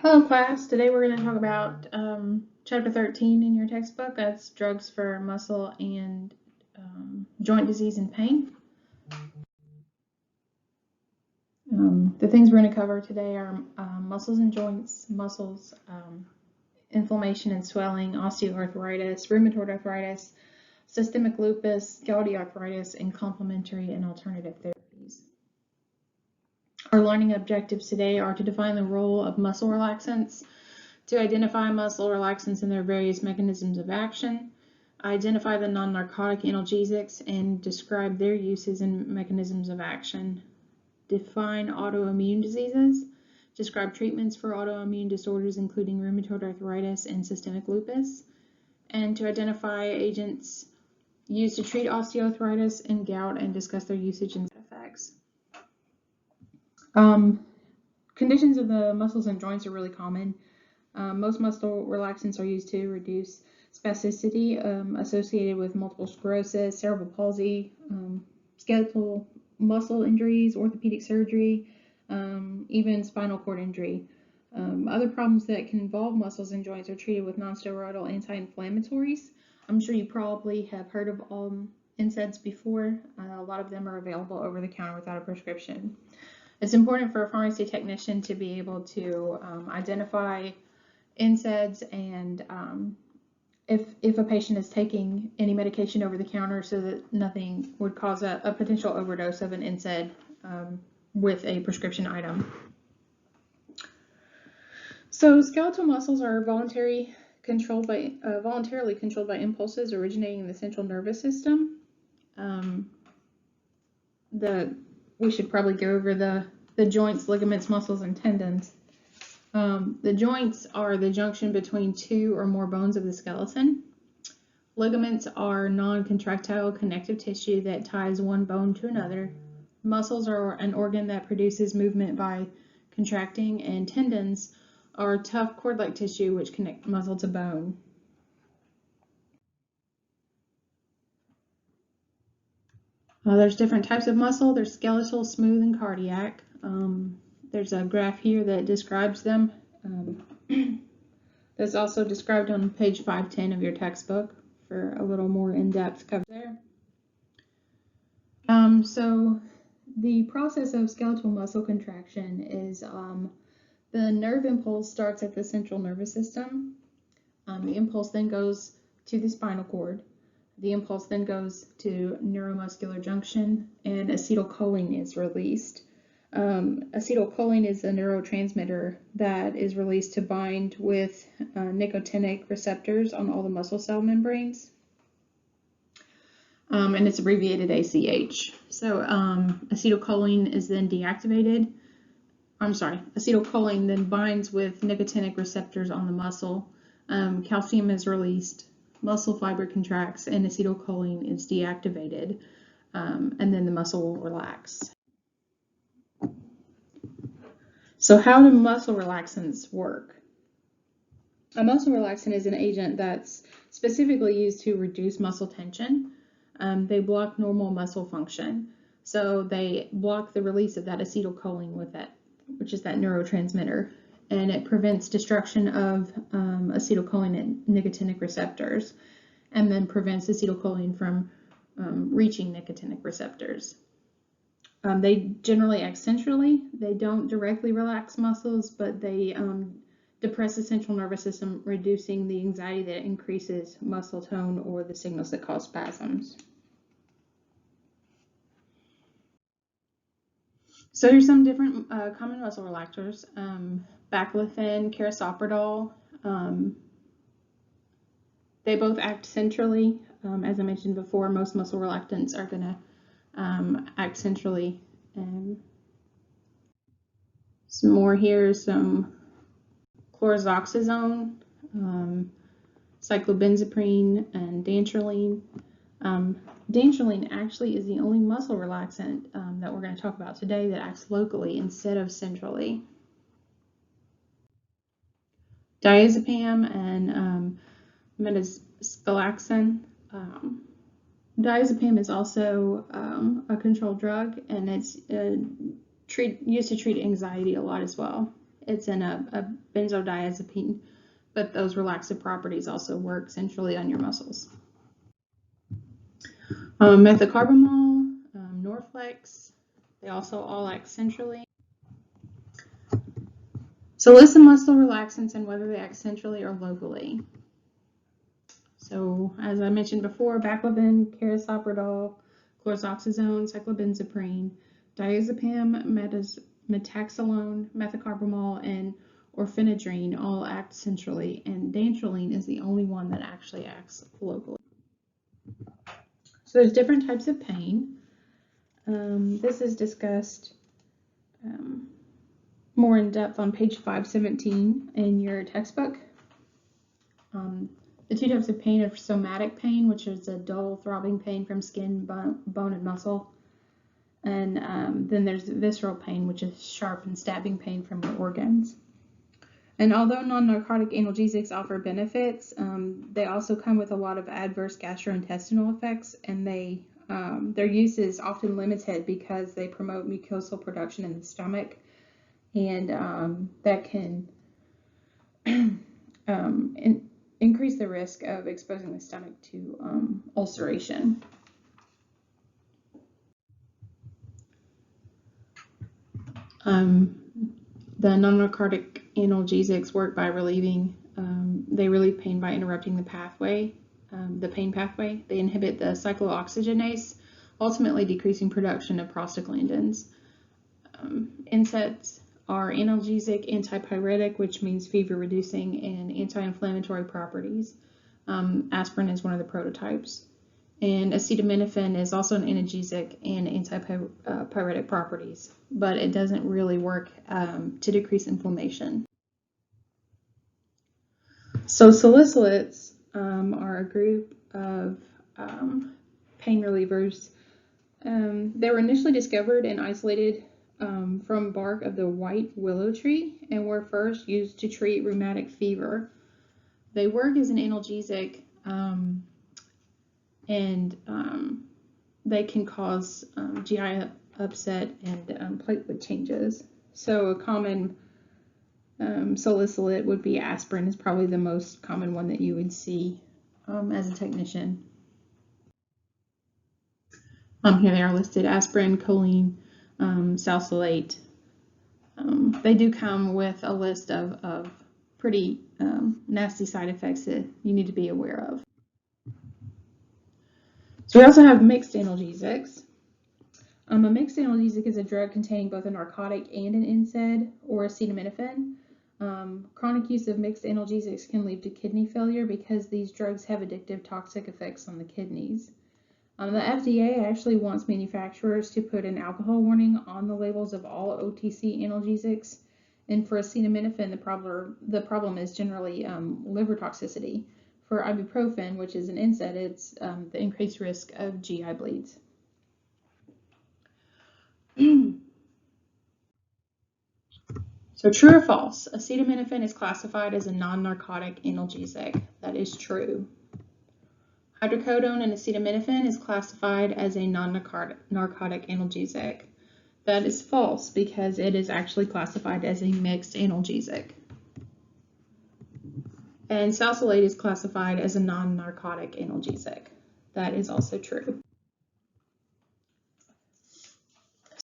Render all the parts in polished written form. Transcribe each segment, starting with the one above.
Hello class, today we're going to talk about chapter 13 in your textbook. That's drugs for muscle and joint disease and pain. The things we're going to cover today are muscles and joints, muscles, inflammation and swelling, osteoarthritis, rheumatoid arthritis, systemic lupus, gouty arthritis, and complementary and alternative therapies. Our learning objectives today are to define the role of muscle relaxants, to identify muscle relaxants and their various mechanisms of action, identify the non-narcotic analgesics and describe their uses and mechanisms of action, define autoimmune diseases, describe treatments for autoimmune disorders including rheumatoid arthritis and systemic lupus, and to identify agents used to treat osteoarthritis and gout and discuss their usage and effects. Conditions of the muscles and joints are really common. Most muscle relaxants are used to reduce spasticity associated with multiple sclerosis, cerebral palsy, skeletal muscle injuries, orthopedic surgery, even spinal cord injury. Other problems that can involve muscles and joints are treated with non-steroidal anti-inflammatories. I'm sure you probably have heard of NSAIDs before. A lot of them are available over the counter without a prescription. It's important for a pharmacy technician to be able to identify NSAIDs and if a patient is taking any medication over the counter so that nothing would cause a potential overdose of an NSAID with a prescription item. So skeletal muscles are voluntarily controlled by impulses originating in the central nervous system. We should probably go over the joints, ligaments, muscles, and tendons. The joints are the junction between two or more bones of the skeleton. Ligaments are non-contractile connective tissue that ties one bone to another. Muscles are an organ that produces movement by contracting, and tendons are tough cord-like tissue which connect muscle to bone. There's different types of muscle. There's skeletal, smooth, and cardiac. There's a graph here that describes them. That's also described on page 510 of your textbook for a little more in-depth cover there. So the process of skeletal muscle contraction is the nerve impulse starts at the central nervous system. The impulse then goes to the spinal cord. The impulse then goes to neuromuscular junction, and acetylcholine is released. Acetylcholine is a neurotransmitter that is released to bind with nicotinic receptors on all the muscle cell membranes, and it's abbreviated ACH. So acetylcholine is then deactivated. Acetylcholine then binds with nicotinic receptors on the muscle. Calcium is released. Muscle fiber contracts and acetylcholine is deactivated, and then the muscle will relax. So how do muscle relaxants work? A muscle relaxant is an agent that's specifically used to reduce muscle tension. They block normal muscle function. So they block the release of that acetylcholine which is that neurotransmitter. And it prevents destruction of acetylcholine and nicotinic receptors, and then prevents acetylcholine from reaching nicotinic receptors. They generally act centrally. They don't directly relax muscles, but they depress the central nervous system, reducing the anxiety that increases muscle tone or the signals that cause spasms. So here's some different common muscle relaxers. Baclofen, carisoprodol. They both act centrally. As I mentioned before, most muscle relaxants are going to act centrally. Some more here, some chlorzoxazone, cyclobenzaprine, and dantrolene. Dantrolene actually is the only muscle relaxant that we're going to talk about today that acts locally instead of centrally. Diazepam and metaspalaxin. Diazepam is also a controlled drug, and it's used to treat anxiety a lot as well. It's in a benzodiazepine, but those relaxive properties also work centrally on your muscles. Methocarbamol, Norflex, they also all act centrally. So list the muscle relaxants and whether they act centrally or locally. So as I mentioned before, baclofen, carisoprodol, chlorzoxazone, cyclobenzaprine, diazepam, metaxalone, methocarbamol, and orphanedrine all act centrally, and dantrolene is the only one that actually acts locally. So there's different types of pain. This is discussed more in depth on page 517 in your textbook. The two types of pain are somatic pain, which is a dull, throbbing pain from skin, bone, and muscle. And then there's visceral pain, which is sharp and stabbing pain from your organs. And although non-narcotic analgesics offer benefits, they also come with a lot of adverse gastrointestinal effects, and their use is often limited because they promote mucosal production in the stomach, and that can increase the risk of exposing the stomach to ulceration. The non-narcotic analgesics work by they relieve pain by interrupting the pathway, the pain pathway. They inhibit the cyclooxygenase, ultimately decreasing production of prostaglandins. NSAIDs are analgesic, antipyretic, which means fever reducing, and anti-inflammatory properties. Aspirin is one of the prototypes. And acetaminophen is also an analgesic and antipyretic properties, but it doesn't really work to decrease inflammation. So salicylates are a group of pain relievers. They were initially discovered and isolated from bark of the white willow tree and were first used to treat rheumatic fever. They work as an analgesic and they can cause GI upset and platelet changes. So a common salicylate would be aspirin, is probably the most common one that you would see as a technician. Here they are listed: aspirin, choline, salicylate. They do come with a list of pretty nasty side effects that you need to be aware of. So we also have mixed analgesics. A mixed analgesic is a drug containing both a narcotic and an NSAID or acetaminophen. Chronic use of mixed analgesics can lead to kidney failure because these drugs have addictive toxic effects on the kidneys. The FDA actually wants manufacturers to put an alcohol warning on the labels of all OTC analgesics. And for acetaminophen, the problem is generally liver toxicity. For ibuprofen, which is an NSAID, it's the increased risk of GI bleeds. So true or false? Acetaminophen is classified as a non-narcotic analgesic. That is true. Hydrocodone and acetaminophen is classified as a non-narcotic analgesic. That is false because it is actually classified as a mixed analgesic. And salicylate is classified as a non-narcotic analgesic. That is also true.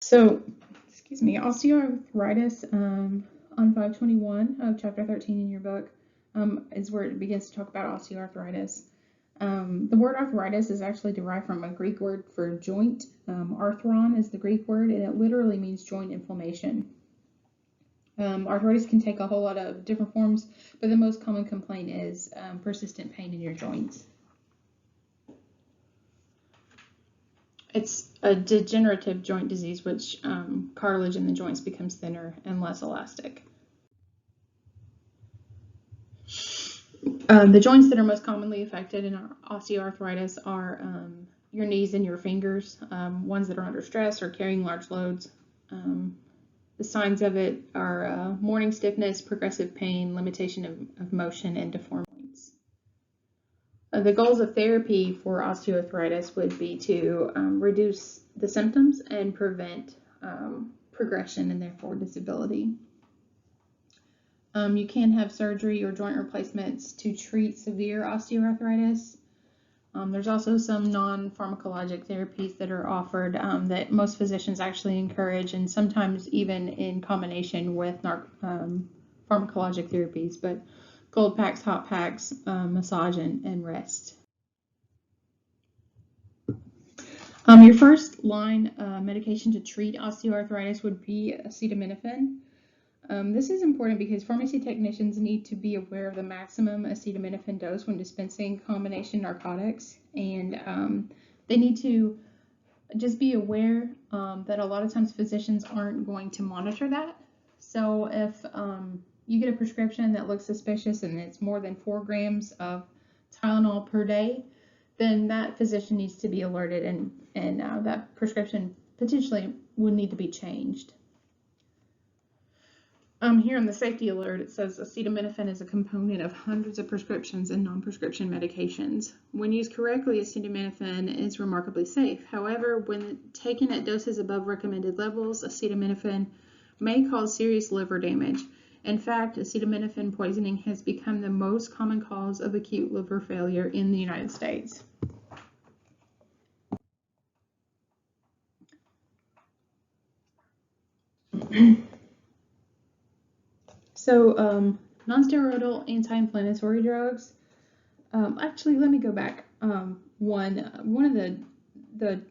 So, osteoarthritis on 521 of chapter 13 in your book is where it begins to talk about osteoarthritis. The word arthritis is actually derived from a Greek word for joint. Arthron is the Greek word, and it literally means joint inflammation. Arthritis can take a whole lot of different forms, but the most common complaint is persistent pain in your joints. It's a degenerative joint disease, which cartilage in the joints becomes thinner and less elastic. The joints that are most commonly affected in osteoarthritis are your knees and your fingers, ones that are under stress or carrying large loads. The signs of it are morning stiffness, progressive pain, limitation of motion, and deformed joints. The goals of therapy for osteoarthritis would be to reduce the symptoms and prevent progression and therefore disability. You can have surgery or joint replacements to treat severe osteoarthritis. There's also some non-pharmacologic therapies that are offered that most physicians actually encourage, and sometimes even in combination with pharmacologic therapies, but cold packs, hot packs, massage, and rest. Your first line medication to treat osteoarthritis would be acetaminophen. This is important because pharmacy technicians need to be aware of the maximum acetaminophen dose when dispensing combination narcotics, and they need to just be aware that a lot of times physicians aren't going to monitor that. So if you get a prescription that looks suspicious and it's more than 4 grams of Tylenol per day, then that physician needs to be alerted, and that prescription potentially would need to be changed. Here in the safety alert, it says acetaminophen is a component of hundreds of prescriptions and non-prescription medications. When used correctly, acetaminophen is remarkably safe. However, when taken at doses above recommended levels, acetaminophen may cause serious liver damage. In fact, acetaminophen poisoning has become the most common cause of acute liver failure in the United States. So, non-steroidal anti-inflammatory drugs. Actually, let me go back. One of the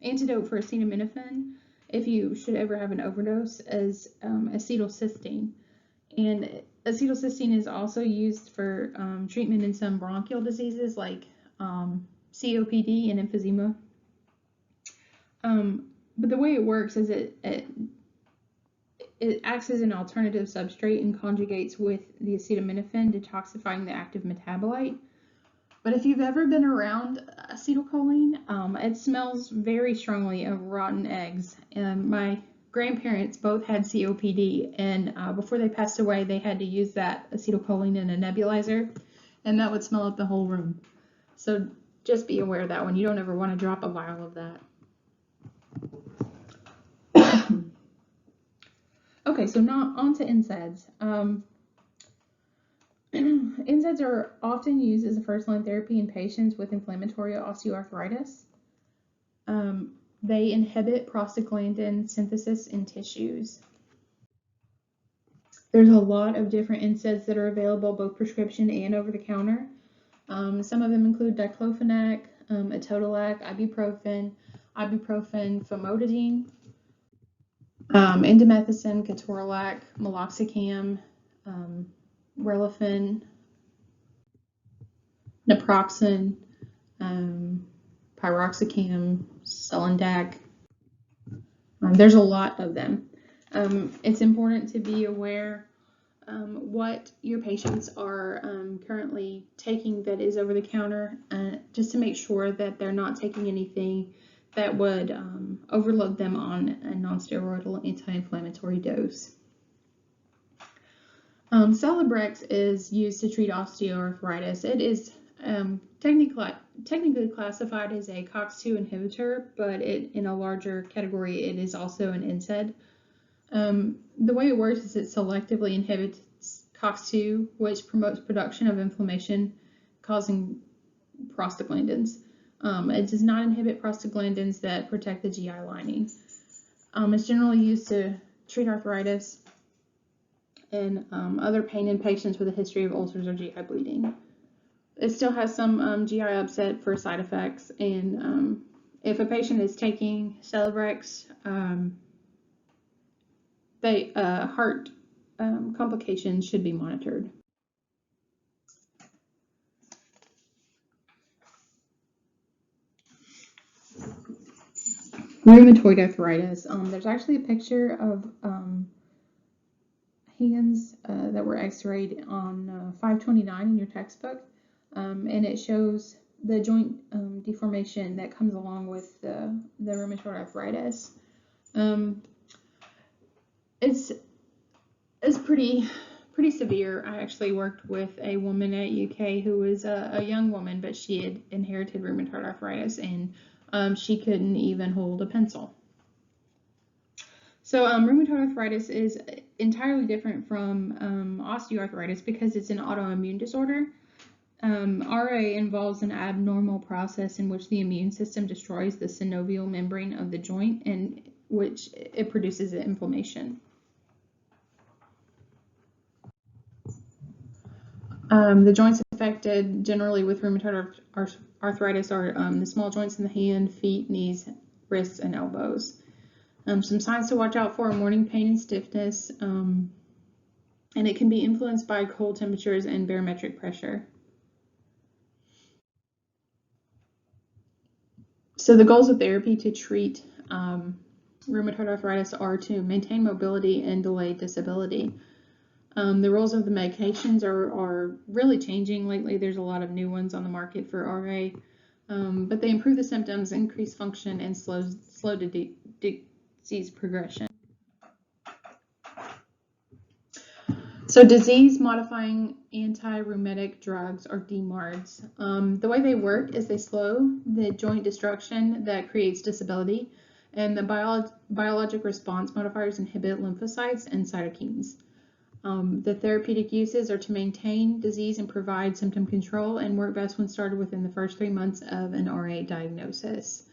antidote for acetaminophen, if you should ever have an overdose, is acetylcysteine. And acetylcysteine is also used for treatment in some bronchial diseases like COPD and emphysema. But the way it works is it acts as an alternative substrate and conjugates with the acetaminophen, detoxifying the active metabolite. But if you've ever been around acetylcholine, it smells very strongly of rotten eggs. And my grandparents both had COPD, and before they passed away, they had to use that acetylcholine in a nebulizer, and that would smell up the whole room. So just be aware of that one. You don't ever want to drop a vial of that. Okay, so now on to NSAIDs. NSAIDs are often used as a first-line therapy in patients with inflammatory osteoarthritis. They inhibit prostaglandin synthesis in tissues. There's a lot of different NSAIDs that are available, both prescription and over-the-counter. Some of them include diclofenac, etodolac, ibuprofen, famotidine, indomethacin, ketorolac, meloxicam, Relafin, naproxen, piroxicam, Sulindac. There's a lot of them. It's important to be aware what your patients are currently taking that is over the counter, just to make sure that they're not taking anything that would overload them on a non-steroidal anti-inflammatory dose. Celebrex is used to treat osteoarthritis. It is technically classified as a COX-2 inhibitor, but in a larger category, it is also an NSAID. The way it works is it selectively inhibits COX-2, which promotes production of inflammation, causing prostaglandins. It does not inhibit prostaglandins that protect the GI lining. It's generally used to treat arthritis and other pain in patients with a history of ulcers or GI bleeding. It still has some GI upset for side effects, and if a patient is taking Celebrex, heart complications should be monitored. Rheumatoid arthritis. There's actually a picture of hands that were x-rayed on 529 in your textbook, and it shows the joint deformation that comes along with the rheumatoid arthritis. It's pretty severe. I actually worked with a woman at UK who was a young woman, but she had inherited rheumatoid arthritis, and she couldn't even hold a pencil. So rheumatoid arthritis is entirely different from osteoarthritis because it's an autoimmune disorder. RA involves an abnormal process in which the immune system destroys the synovial membrane of the joint, and which it produces inflammation. The joints affected generally with rheumatoid arthritis are the small joints in the hand, feet, knees, wrists, and elbows. Some signs to watch out for are morning pain and stiffness, and it can be influenced by cold temperatures and barometric pressure. So the goals of therapy to treat rheumatoid arthritis are to maintain mobility and delay disability. The roles of the medications are really changing lately. There's a lot of new ones on the market for RA, but they improve the symptoms, increase function, and slow disease progression. So disease-modifying anti-rheumatic drugs, or DMARDs, the way they work is they slow the joint destruction that creates disability, and the biologic response modifiers inhibit lymphocytes and cytokines. The therapeutic uses are to maintain disease and provide symptom control, and work best when started within the first 3 months of an RA diagnosis.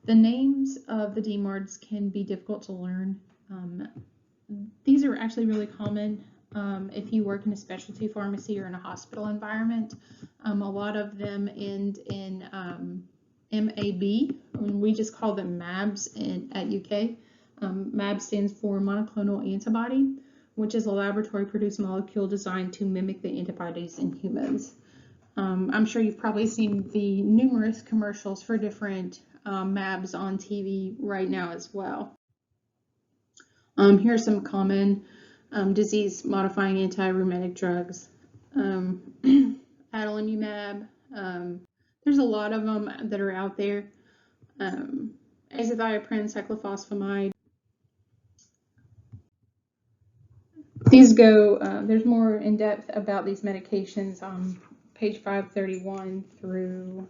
The names of the DMARDs can be difficult to learn. These are actually really common if you work in a specialty pharmacy or in a hospital environment. A lot of them end in MAB. We just call them MABs at UK. MAB stands for monoclonal antibody, which is a laboratory-produced molecule designed to mimic the antibodies in humans. I'm sure you've probably seen the numerous commercials for different MABs on TV right now as well. Here are some common disease-modifying anti-rheumatic drugs. Adalimumab. There's a lot of them that are out there. Azathioprine, cyclophosphamide. These go, there's more in depth about these medications on page 531 through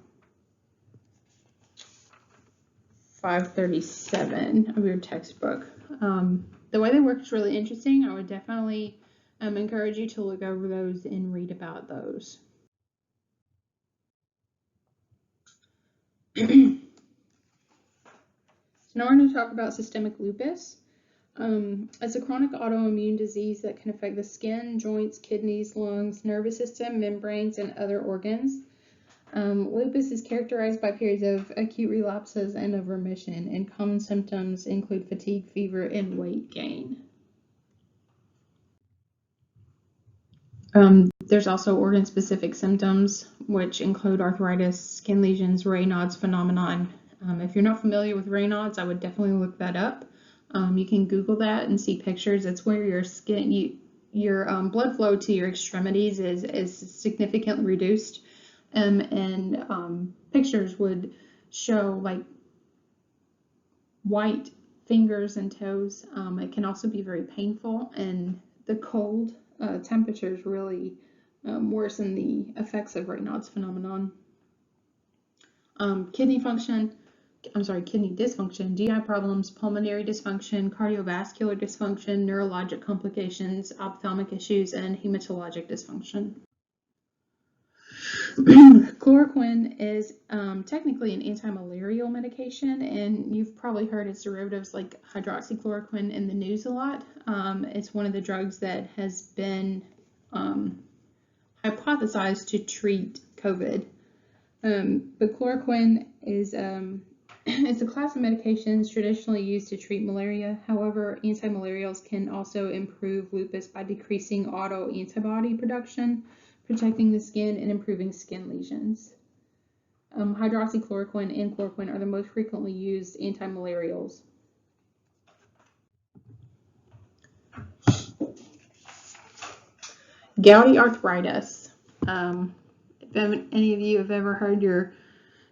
537 of your textbook. The way they work is really interesting. I would definitely encourage you to look over those and read about those. So now we're going to talk about systemic lupus. It's a chronic autoimmune disease that can affect the skin, joints, kidneys, lungs, nervous system, membranes, and other organs. Lupus is characterized by periods of acute relapses and of remission, and common symptoms include fatigue, fever, and weight gain. There's also organ-specific symptoms, which include arthritis, skin lesions, Raynaud's phenomenon. If you're not familiar with Raynaud's, I would definitely look that up. You can Google that and see pictures. It's where your skin, your blood flow to your extremities is significantly reduced. And pictures would show like white fingers and toes. It can also be very painful, and the cold temperatures really worsen the effects of Raynaud's phenomenon. Kidney dysfunction, GI problems, pulmonary dysfunction, cardiovascular dysfunction, neurologic complications, ophthalmic issues, and hematologic dysfunction. Chloroquine is technically an anti-malarial medication, and you've probably heard its derivatives like hydroxychloroquine in the news a lot. It's one of the drugs that has been hypothesized to treat COVID. But chloroquine is it's a class of medications traditionally used to treat malaria. However, anti-malarials can also improve lupus by decreasing autoantibody production, protecting the skin, and improving skin lesions. Hydroxychloroquine and chloroquine are the most frequently used anti-malarials. Gouty arthritis. If any of you have ever heard your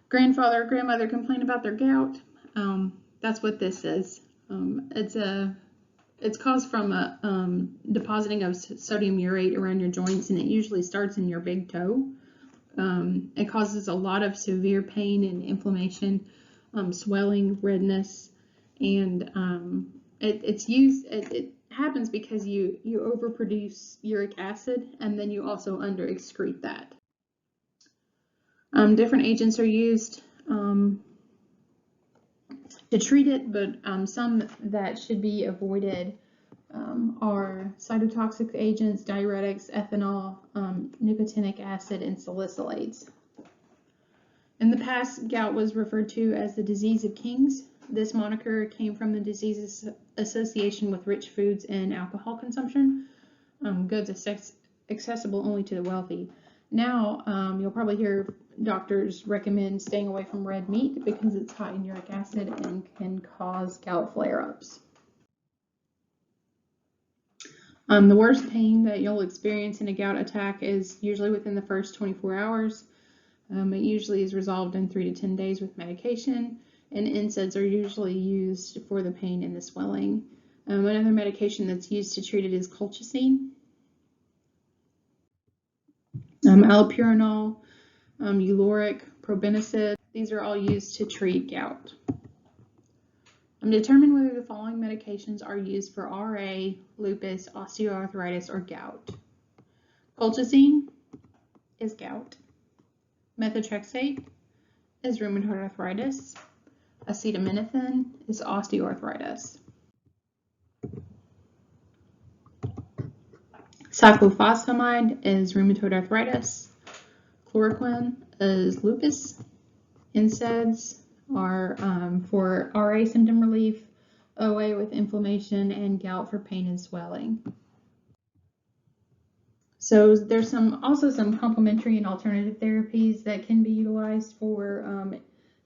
grandfather or grandmother complain about their gout, that's what this is. It's caused from a depositing of sodium urate around your joints, and it usually starts in your big toe. It causes a lot of severe pain and inflammation, swelling, redness, and It happens because you overproduce uric acid, and then you also underexcrete that. Different agents are used to treat it, but some that should be avoided are cytotoxic agents, diuretics, ethanol, nicotinic acid, and salicylates. In the past, gout was referred to as the disease of kings. This moniker came from the disease's association with rich foods and alcohol consumption, goods accessible only to the wealthy. Now, you'll probably hear doctors recommend staying away from red meat because it's high in uric acid and can cause gout flare-ups. The worst pain that you'll experience in a gout attack is usually within the first 24 hours. It usually is resolved in 3 to 10 days with medication, and NSAIDs are usually used for the pain and the swelling. Another medication that's used to treat it is colchicine, allopurinol, Uloric, probenecid. These are all used to treat gout. Determine whether the following medications are used for RA, lupus, osteoarthritis, or gout. Colchicine is gout. Methotrexate is rheumatoid arthritis. Acetaminophen is osteoarthritis. Cyclophosphamide is rheumatoid arthritis. Chloroquine is lupus. NSAIDs are for RA symptom relief, OA with inflammation, and gout for pain and swelling. So there's also some complementary and alternative therapies that can be utilized for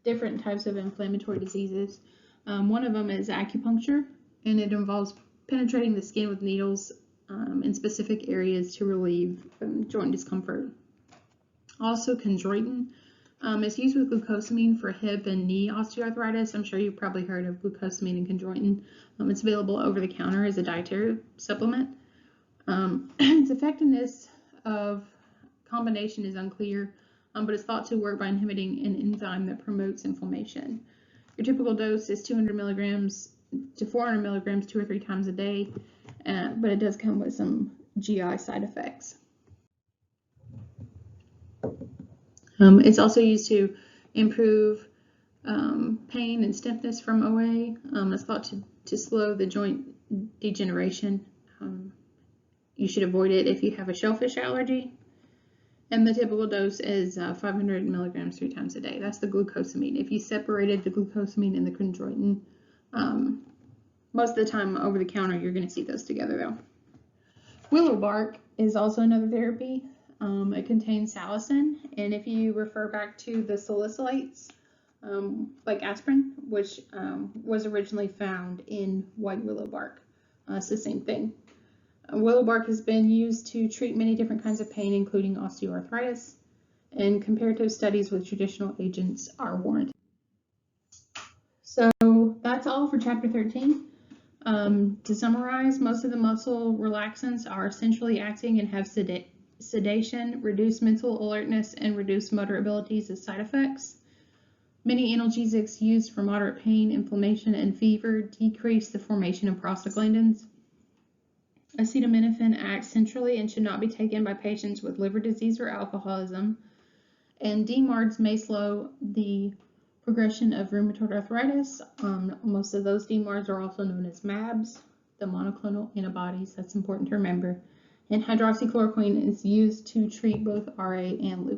different types of inflammatory diseases. One of them is acupuncture, and it involves penetrating the skin with needles in specific areas to relieve joint discomfort. Also, chondroitin is used with glucosamine for hip and knee osteoarthritis. I'm sure you've probably heard of glucosamine and chondroitin. It's available over the counter as a dietary supplement. Its effectiveness of combination is unclear, but it's thought to work by inhibiting an enzyme that promotes inflammation. Your typical dose is 200 milligrams to 400 milligrams 2 or 3 times a day, but it does come with some GI side effects. It's also used to improve pain and stiffness from OA. It's thought to slow the joint degeneration. You should avoid it if you have a shellfish allergy. And the typical dose is 500 milligrams 3 times a day. That's the glucosamine. If you separated the glucosamine and the chondroitin, most of the time over the counter, you're going to see those together though. Willow bark is also another therapy. It contains salicin, and if you refer back to the salicylates, like aspirin, which was originally found in white willow bark, it's the same thing. Willow bark has been used to treat many different kinds of pain, including osteoarthritis, and comparative studies with traditional agents are warranted. So that's all for chapter 13. To summarize, most of the muscle relaxants are essentially acting and have sedation, reduced mental alertness, and reduced motor abilities as side effects. Many analgesics used for moderate pain, inflammation, and fever decrease the formation of prostaglandins. Acetaminophen acts centrally and should not be taken by patients with liver disease or alcoholism. And DMARDs may slow the progression of rheumatoid arthritis. Most of those DMARDs are also known as MABs, the monoclonal antibodies. That's important to remember. And hydroxychloroquine is used to treat both RA and lupus.